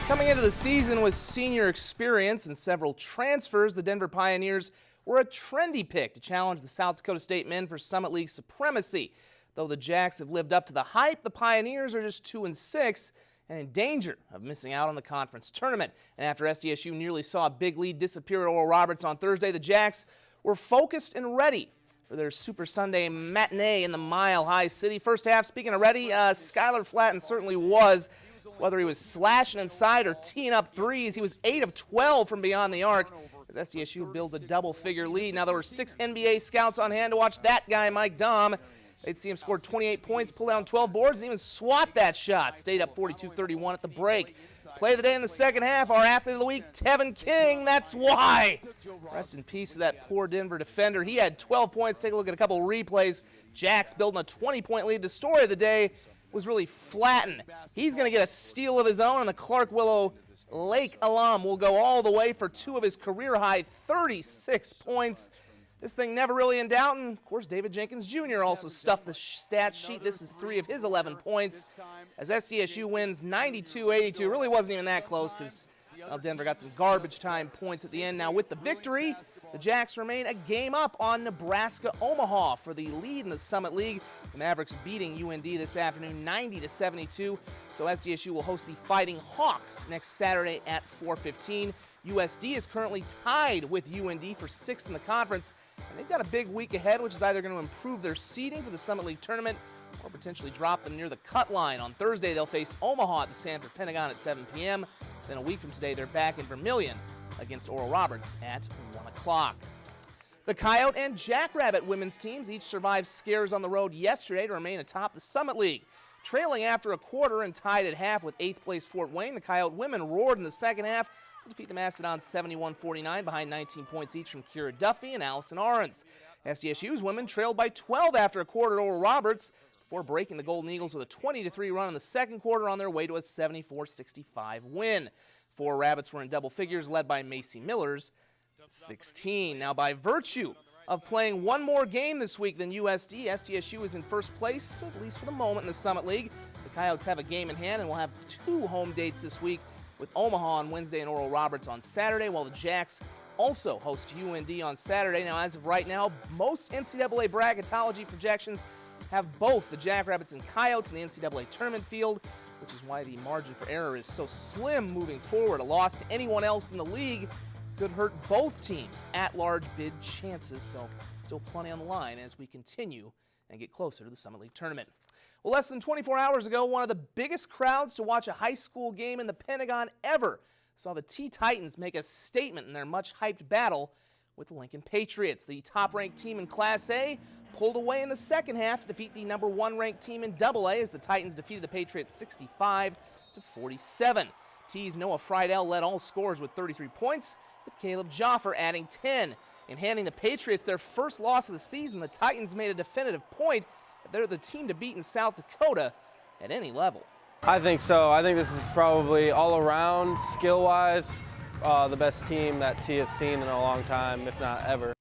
Coming into the season with senior experience and several transfers, the Denver Pioneers were a trendy pick to challenge the South Dakota State men for Summit League supremacy. Though the Jacks have lived up to the hype, the Pioneers are just 2-6 and in danger of missing out on the conference tournament. And after SDSU nearly saw a big lead disappear at Oral Roberts on Thursday, the Jacks were focused and ready for their Super Sunday matinee in the Mile High City. First half, speaking of ready, Skylar Flatten certainly was. Whether he was slashing inside or teeing up threes, he was 8 of 12 from beyond the arc as SDSU builds a double-figure lead. Now, there were 6 NBA scouts on hand to watch that guy, Mike Dahm. They'd see him score 28 points, pull down 12 boards, and even swat that shot. Stayed up 42-31 at the break. Play of the day in the second half, our athlete of the week, Tevin King. That's why. Rest in peace to that poor Denver defender. He had 12 points. Take a look at a couple replays. Jacks building a 20-point lead. The story of the day was really Flatten. He's going to get a steal of his own, and the Clark Willow Lake alum will go all the way for 2 of his career-high 36 points. This thing never really in doubt, and of course David Jenkins Jr. also stuffed the stat sheet. This is 3 of his 11 points as SDSU wins 92-82. Really wasn't even that close because Denver got some garbage time points at the end. Now with the victory, the Jacks remain a game up on Nebraska-Omaha for the lead in the Summit League. The Mavericks beating UND this afternoon 90-72. So SDSU will host the Fighting Hawks next Saturday at 4:15. USD is currently tied with UND for 6th in the conference, and they've got a big week ahead, which is either going to improve their seeding for the Summit League tournament or potentially drop them near the cut line. On Thursday, they'll face Omaha at the Sanford Pentagon at 7 p.m. Then a week from today, they're back in Vermillion against Oral Roberts at 1 o'clock. The Coyote and Jackrabbit women's teams each survived scares on the road yesterday to remain atop the Summit League. Trailing after a quarter and tied at half with 8th place Fort Wayne, the Coyote women roared in the second half to defeat the Mastodons 71-49 behind 19 points each from Kira Duffy and Allison Ahrens. SDSU's women trailed by 12 after a quarter at Oral Roberts before breaking the Golden Eagles with a 20-3 run in the second quarter on their way to a 74-65 win. 4 Rabbits were in double figures, led by Macy Miller's 16. Now, by virtue of playing one more game this week than USD, SDSU is in first place, at least for the moment, in the Summit League. The Coyotes have a game in hand and will have 2 home dates this week with Omaha on Wednesday and Oral Roberts on Saturday, while the Jacks also host UND on Saturday. Now, as of right now, most NCAA bracketology projections have both the Jackrabbits and Coyotes in the NCAA tournament field, which is why the margin for error is so slim moving forward. A loss to anyone else in the league could hurt both teams' at-large bid chances, so still plenty on the line as we continue and get closer to the Summit League tournament. Well, less than 24 hours ago, one of the biggest crowds to watch a high school game in the Pentagon ever saw the T-Titans make a statement in their much-hyped battle with the Lincoln Patriots. The top-ranked team in Class A pulled away in the second half to defeat the number 1 ranked team in Double A as the Titans defeated the Patriots 65-47. T's Noah Friedel led all scorers with 33 points, with Caleb Joffer adding 10. In handing the Patriots their first loss of the season, the Titans made a definitive point that they're the team to beat in South Dakota at any level. I think so. I think this is probably all around, skill-wise, the best team that T has seen in a long time, if not ever.